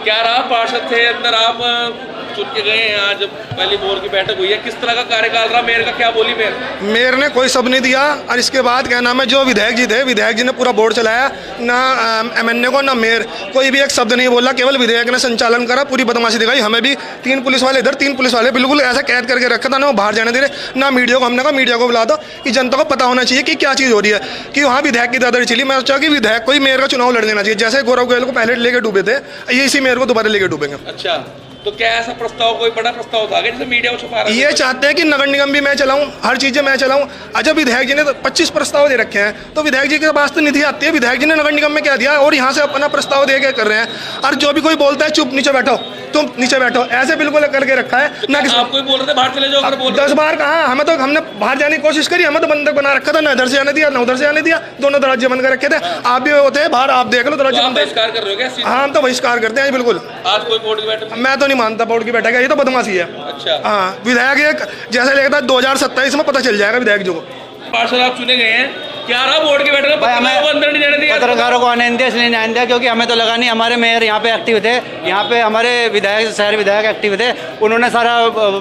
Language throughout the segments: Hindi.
क्या रहा, पार्षद थे अंदर, आप चुन के गए हैं, आज पहली बोर्ड की बैठक हुई है, किस तरह का कार्यकाल रहा मेयर का, क्या बोली मेयर ने कोई सब नहीं दिया। और इसके बाद क्या नाम है, जो विधायक जी थे, विधायक जी ने पूरा बोर्ड चलाया, ना एमएनए को ना मेयर कोई भी एक शब्द नहीं बोला, केवल विधायक ने संचालन करा, पूरी बदमाशी दिखाई। हमें भी 3 पुलिस वाले इधर, 3 पुलिस वाले बिल्कुल ऐसा कैद करके रखा था, ना वो बाहर जाने दे रहे, ना मीडिया को। हमने कहा मीडिया को बुला दो कि जनता को पता होना चाहिए कि क्या चीज़ हो रही है, कि वहाँ विधायक की दादारी चली। मैं सोचा कि विधायक को ही मेयर का चुनाव लड़ देना चाहिए, जैसे गौरव गोयल को पहले लेके डूबे थे, ये इसी मेयर को दोबारा लेके डूबेंगे। अच्छा, तो क्या ऐसा प्रस्ताव, कोई बड़ा प्रस्ताव था जैसे मीडिया को छुपा रहा है? ये चाहते हैं कि नगर निगम भी मैं चलाऊं, हर चीज़ें मैं चलाऊं। अच्छा, विधायक जी ने तो 25 प्रस्ताव दे रखे हैं, तो विधायक जी के पास तो निधि आती है, विधायक जी ने नगर निगम में क्या दिया, और यहाँ से अपना प्रस्ताव दे के कर रहे हैं। और जो भी कोई बोलता है, चुप नीचे बैठो, तुम नीचे बैठो, ऐसे बिल्कुल करके रखा है ना। किसी आपको बोल रहे थे बाहर चले जाओ, 10 बार कहा, हमने बाहर जाने की कोशिश करी, हमें तो बंधक बना रखा था, ना इधर से जाने दिया ना उधर से जाने दिया, दोनों दरवाजे बंद कर रखे थे। आप भी होते हैं बाहर, आप देख लो दरवाजे बंद। बहिष्कार कर रहे हो क्या? हाँ, हम तो बहिष्कार करते हैं बिल्कुल। आज कोई बोर्ड की बैठक? मैं तो नहीं मानता बोर्ड की बैठक है, ये तो बदमाशी है। अच्छा, हाँ, विधायक एक जैसे लगता है 2027 में पता चल जाएगा विधायक जी को। पार्षद आप चुने गए हैं, क्या रहा बोर्ड की बैठक में? पत्रकारों को अंदर नहीं जाने दिया, पत्रकारों को आने नहीं दिया, इसलिए नहीं दिया क्योंकि हमें तो लगा नहीं। हमारे मेयर यहाँ पे एक्टिव थे, यहाँ पे हमारे विधायक, शहर विधायक एक्टिव थे, उन्होंने सारा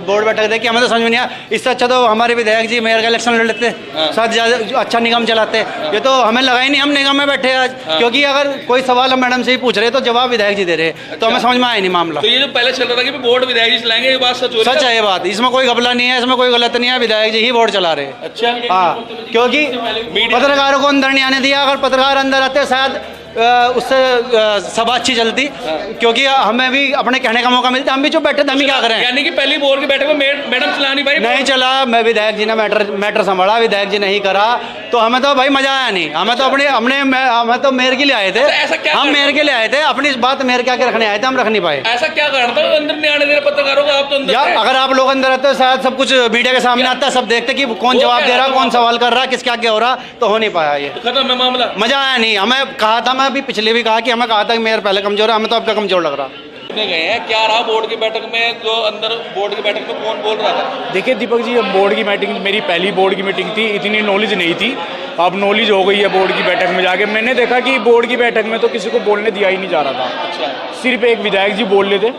बोर्ड बैठक देखी, हमें तो समझ में नहीं आया। इससे अच्छा तो हमारे विधायक जी मेयर का इलेक्शन लड़ लेते, साथ ज़्यादा अच्छा निगम चलाते। ये तो हमें लगा ही नहीं, हम निगम में बैठे आज, क्योंकि अगर कोई सवाल हम मैडम से ही पूछ रहे तो जवाब विधायक जी दे रहे, तो हमें समझ में आया नहीं मामला। तो ये जो पहले चल रहा था कि बोर्ड विधायक जी चलाएंगे, ये बात सच हो रही है? सच है ये बात, इसमें कोई घपला नहीं है, इसमें कोई गलत नहीं है, विधायक जी ही बोर्ड चला रहे। अच्छा, हाँ, क्योंकि पत्रकारों को अंदर नहीं आने दिया। अगर पत्रकार अंदर आते शायद उससे सभा अच्छी चलती, क्योंकि हमें भी अपने कहने का मौका मिलता। हम भी चुप बैठे थे, हम क्या करें। यानी कि पहली बोर्ड की बैठक में मैडम चला नहीं भाई? नहीं चला, मैं विधायक जी ने मैटर संभाला, विधायक जी नहीं करा, तो हमें तो भाई मजा आया नहीं। हमें तो हमें तो मेयर के लिए आए थे, हम मेयर के लिए आए थे, अपनी बात मेयर के आके रखने आए थे, हम रख नहीं पाए। ऐसा क्या कारण था अंदर नहीं आने दे रहे पत्रकारों को? आप तो अंदर यार, अगर आप लोग अंदर रहते शायद सब कुछ मीडिया के सामने आता, सब देखते कि कौन जवाब दे रहा, कौन सवाल कर रहा, किसका क्या हो रहा, तो हो नहीं पाया। ये खत्म है मामला, मजा आया नहीं। हमें कहा था, मैं अभी पिछले भी कहा कि हमें कहा था कि मेयर पहले कमजोर है, हमें तो अब कमजोर लग रहा। गए हैं, क्या रहा बोर्ड की बैठक में, जो अंदर बोर्ड की बैठक में कौन बोल रहा था? देखिए दीपक जी, बोर्ड की मीटिंग मेरी पहली बोर्ड की मीटिंग थी, इतनी नॉलेज नहीं थी, अब नॉलेज हो गई है बोर्ड की बैठक में जाके। मैंने देखा कि बोर्ड की बैठक में तो किसी को बोलने दिया ही नहीं जा रहा था। अच्छा, सिर्फ एक विधायक जी बोल रहे थे,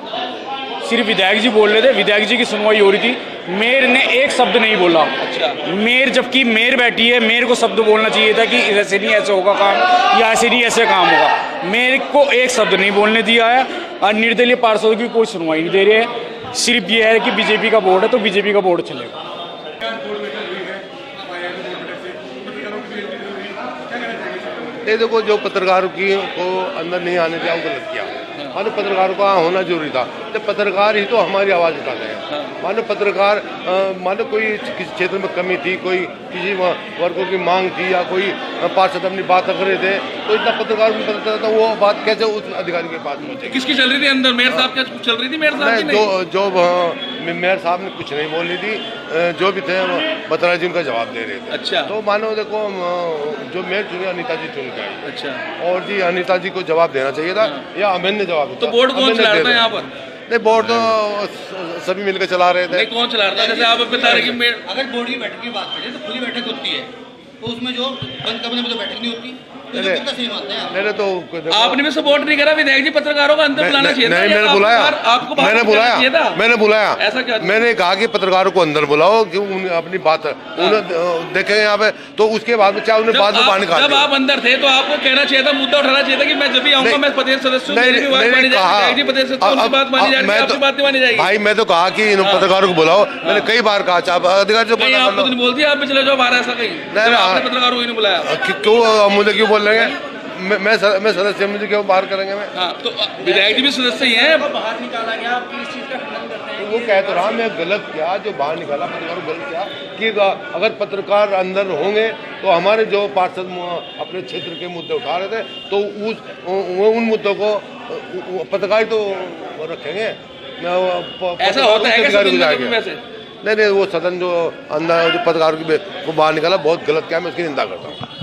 सिर्फ विधायक जी बोल रहे थे, विधायक जी की सुनवाई हो रही थी, मेयर ने एक शब्द नहीं बोला। अच्छा, मेयर, जबकि मेयर बैठी है, मेयर को शब्द बोलना चाहिए था कि ऐसे नहीं ऐसे होगा काम, या ऐसे नहीं ऐसे काम होगा। मेयर को एक शब्द नहीं बोलने दिया है, और निर्दलीय पार्षदों की कोई सुनवाई नहीं दे रही है। सिर्फ ये है कि बीजेपी का बोर्ड है तो बीजेपी का बोर्ड चलेगा। ये देखो, जो पत्रकारों की को अंदर नहीं आने दिया वो गलत किया। मानो पत्रकारों का होना जरूरी था, तो पत्रकार ही तो हमारी आवाज़ उठाते हैं। मानो पत्रकार, मानो कोई किसी क्षेत्र में कमी थी, कोई किसी वर्गों की मांग थी, या कोई पार्षद अपनी बात कर रहे थे, तो इतना पत्रकार को पता चलता वो बात कैसे उस अधिकारी के पास पहुंचे। किसकी चल रही थी अंदर? मेयर साहब क्या चल रही थी? मेयर साहब जो मेयर साहब ने कुछ नहीं बोल रही थी, जो भी थे बतरा जी उनका जवाब दे रहे थे। अच्छा, तो मानो देखो, जो मेयर चुने अनिता जी चुन के आई। अच्छा, और जी अनिता जी को जवाब देना चाहिए था, या अमेन ने जवाब दिया। तो बोर्ड कौन चला रहा था यहाँ पर? नहीं, बोर्ड तो सभी मिलकर चला रहे थे। नहीं, कौन चला रहा था? जैसे आप बता रहे कि अगर बोर्ड की बैठक की बात करें तो खुली बैठक होती है, तो उसमें जो बंद कमरे में तो बैठक नहीं होती। मैंने तो आपने भी सपोर्ट नहीं करा विधायक जी, पत्रकारों का अंदर बुलाना चाहिए था। नहीं, मैंने बुलाया, आपको मैंने बुलाया। ऐसा क्या? मैंने कहा कि पत्रकारों को अंदर बुलाओ, कि अपनी बात देखें यहाँ पे, तो उसके बाद में चाहे उन्हें बाद में बाहर निकाल। जब आप अंदर थे तो आपको कहना चाहिए था, मुद्दा उठाना चाहिए था कि मैं जब भी आऊंगा मैं प्रदेश सदस्य हूं, मैंने कहा, भाई मैं तो कहा कि इन पत्रकारों को बुलाओ। मैंने कई बार कहा, अधिकारी आपको नहीं बोलती, आप चले जाओ बाहर, ऐसा कहीं पत्रकारों को नहीं बुलाया? क्यों मुझे क्यों बोल रहे हैं? मैं सदस्य, मुझे क्यों बाहर करेंगे? मैं हाँ, तो विधायक जी भी सदस्य ही हैं। बाहर निकाला गया, आप किस चीज़ का खंडन करते हैं? वो कह तो रहा, मैं गलत किया जो बाहर निकाला, पत्रकारों को गलत किया कि अगर पत्रकार अंदर होंगे तो हमारे जो पार्षद अपने क्षेत्र के मुद्दे उठा रहे थे, तो उन मुद्दों को पत्रकार तो रखेंगे। ऐसा होता है नहीं, वो सदन जो अंदर जो पत्रकारों को बाहर निकाला बहुत गलत किया, मैं उसकी निंदा करता हूँ।